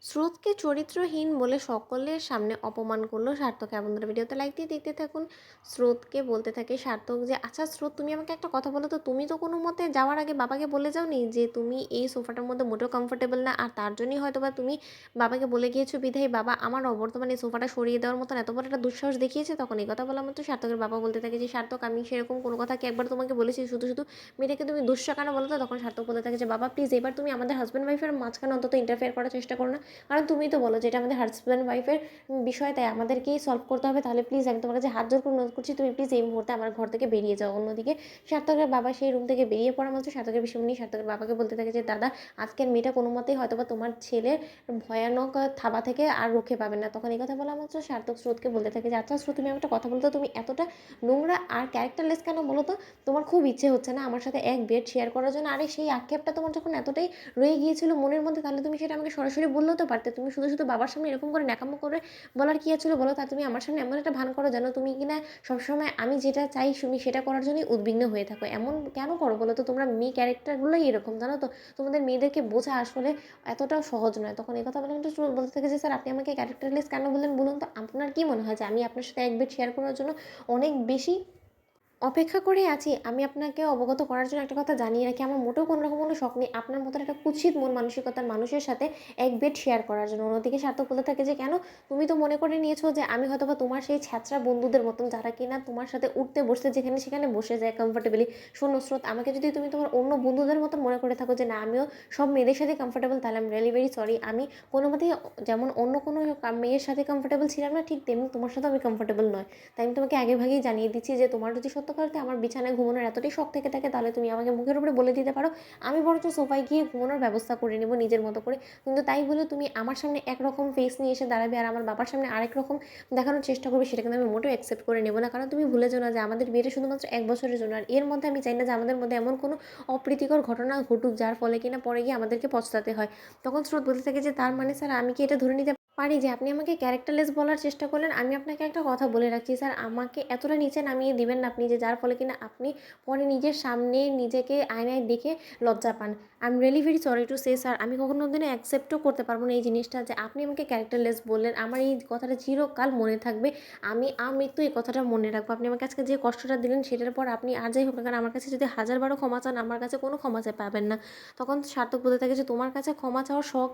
স্রোতকে চরিত্রহীন বলে সকলের সামনে অপমান করলো সার্থক। বন্ধুরা, ভিডিওতে লাইক দিয়ে দেখতে থাকুন। স্রোতকে বলতে থাকে সার্থক যে, আচ্ছা স্রোত, তুমি আমাকে একটা কথা বলো তো, তুমি তো কোনো মতে যাওয়ার আগে বাবাকে বলে যাওনি যে তুমি এই সোফাটার মধ্যে মোটেও কমফোর্টেবল না, আর তার জন্যই হয়তো বা তুমি বাবাকে বলে গিয়েছো, বিধায় বাবা আমার অবর্তমানে এই সোফাটা সরিয়ে দেওয়ার মতন এত বড় একটা দুঃসাহস দেখিয়েছে। তখন এই কথা বলা মাত্র সার্থকের বাবা বলতে থাকে যে, সার্থক, আমি সেরকম কোনো কথা কি একবার তোমাকে বলেছি? শুধু শুধু মেয়েটাকে তুমি দুঃসা কেন বলো তো? তখন সার্থক বলতে থাকে যে, বাবা প্লিজ, এবার তুমি আমাদের হাজব্যান্ড ওয়াইফের মাঝখানে অন্তত ইন্টারফেয়ার করার চেষ্টা করো না। কারণ তুমি তো বলো যে এটা আমাদের হাজব্যান্ড ওয়াইফের বিষয়, তাই আমাদেরকেই সলভ করতে হবে। তাহলে প্লিজ, আমি তোমার কাছে হাত জোর করে অনুরোধ করছি, তুমি প্লিজ এই মুহূর্তে আমার ঘর থেকে বেরিয়ে যাও। অন্যদিকে সার্থকের বাবা সেই রুম থেকে বেরিয়ে পড়া মাত্র সার্থকের বিষয় নিয়ে সার্থকের বাবাকে বলতে থাকে যে, দাদা, আজকের মেয়েটা কোনো মতেই হয়তো বা তোমার ছেলের ভয়ানক থাবা থেকে আর রক্ষে পাবে না। তখন এই কথা বলা মাত্র সার্থক স্রোতকে বলতে থাকে যে, আচ্ছা স্রোত, তুমি একটা কথা বলতো, তুমি এতটা নোংরা আর ক্যারেক্টারলেস কেন বলো তো? তোমার খুব ইচ্ছে হচ্ছে না আমার সাথে এক বেড শেয়ার করার জন্য? আরে সেই আক্ষেপটা তোমার যখন এতটাই রয়ে গিয়েছিল মনের মধ্যে, তাহলে তুমি সেটা আমাকে সরাসরি বললেও তো পারতে। তুমি শুধু শুধু বাবার সামনে এরকম করে ন্যাকামো করে বলার কি আছে বলো? তা তুমি আমার সামনে এমন একটা ভান করো যেন তুমি কিনা সবসময় আমি যেটা চাই তুমি সেটা করার জন্যই উদ্বিগ্ন হয়ে থাকো। এমন কেন করো বলো তো? তোমরা মেয়ে ক্যারেক্টারগুলোই এরকম, জানো তো? তোমাদের মেয়েদেরকে বোঝা আসলে এতটাও সহজ নয়। তখন এই কথা বলে কিন্তু বলতে থাকে যে, স্যার, আপনি আমাকে ক্যারেক্টারলেস কেন বললেন বলুন তো? আপনার কি মনে হয় যে আমি আপনার সাথে এক বেড শেয়ার করার জন্য অনেক বেশি অপেক্ষা করে আছি? আমি আপনাকে অবগত করার জন্য একটা কথা জানিয়ে রাখি, আমার মোটেও কোনো রকম কোনো শখ নেই আপনার মতন একটা কুৎসিত মন মানসিকতার মানুষের সাথে এক বেড শেয়ার করার জন্য। অন্যদিকে সার্থক বলে থাকে যে, কেন? তুমি তো মনে করে নিয়েছো যে আমি হয়তোবা তোমার সেই ছ্যাচরা বন্ধুদের মতন, যারা কিনা তোমার সাথে উঠতে বসতে যেখানে সেখানে বসে যায় কমফোর্টেবলি। শোনো স্রোত, আমাকে যদি তুমি তোমার অন্য বন্ধুদের মতন মনে করে থাকো যে না, আমিও সব মেয়েদের সাথে কমফোর্টেবল, তাহলে আমি রিয়েলি ভেরি সরি। আমি কোনো মতেই যেমন অন্য কোনো মেয়ের সাথে কমফোর্টেবল ছিলাম না, ঠিক তেমনি তোমার সাথেও আমি কমফোর্টেবল নয়। তাই আমি তোমাকে আগেভাগেই জানিয়ে দিচ্ছি যে তোমার যদি সত্যকারতে আমার বিছানায় ঘুমানোর এতটাই শখ থেকে থাকে, তাহলে তুমি আমাকে মুখের উপরে বলে দিতে পারো, আমি বরঞ্চ সোফায় গিয়ে ঘুমানোর ব্যবস্থা করে নেবো নিজের মতো করে। কিন্তু তাই বলে তুমি আমার সামনে একরকম ফেস নিয়ে এসে দাঁড়াবে আর আমার বাবার সামনে আরেক রকম দেখানোর চেষ্টা করবে, সেটা কিন্তু আমি মোটেও অ্যাকসেপ্ট করে নেবো না। কারণ তুমি ভুলে যাও না যে আমাদের বিয়েটা শুধুমাত্র 1 বছরের জন্য, আর এর মধ্যে আমি চাই না যে আমাদের মধ্যে এমন কোনো অপ্রীতিকর ঘটনা ঘটুক যার ফলে কিনা পরে গিয়ে আমাদেরকে পস্তাতে হয়। তখন স্রোত বলতে থাকে যে, তার মানে স্যার, আমি কি এটা ধরে নিতে পারি যে আপনি আমাকে ক্যারেক্টারলেস বলার চেষ্টা করলেন? আমি আপনাকে একটা কথা বলে রাখছি স্যার, আমাকে এতটা নিচে নামিয়ে দিবেন না আপনি, যে যার ফলে কিনা আপনি পরে নিজের সামনে নিজেকে আয়নায় দেখে লজ্জা পান। I am really very sorry to say sir, আমি কখনো দিনও অ্যাকসেপ্টও করতে পারবো না এই জিনিসটা যে আপনি আমাকে ক্যারেক্টারলেস বললেন। আমার এই কথাটা চিরকাল মনে থাকবে। আমি আমৃত্যু এই কথাটা মনে রাখবো। আপনি আমাকে আজকে যে কষ্টটা দিলেন সেটার পর আপনি আর যাই হোক না কেন, আমার কাছে যদি 1000বারও ক্ষমা চান, আমার কাছে কোনো ক্ষমা পাবেন না। তখন সার্থক বলতে থাকে যে, তোমার কাছে ক্ষমা চাওয়ার শখ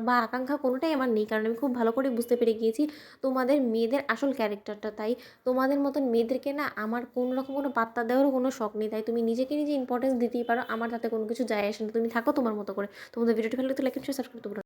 বা আকাঙ্ক্ষা কোনোটাই আমার নেই, কারণ আমি খুব ভালো করে বুঝতে পেরে গিয়েছি তোমাদের মেয়েদের আসল ক্যারেক্টারটা। তাই তোমাদের মতন মেয়েদেরকে না আমার কোনো রকম কোনো পাত্তা দেওয়ারও কোনো শখ নেই। তাই তুমি নিজেকে নিজে ইম্পর্টেন্স দিতেই পারো, আমার তাতে কোনো কিছু যায় আসে না। তুমি থাকো তোমার মতো করে। তোমাদের ভিডিওটি ভালো লাগলে লাইক, শেয়ার, সাবস্ক্রাইব করতে ভুলো না।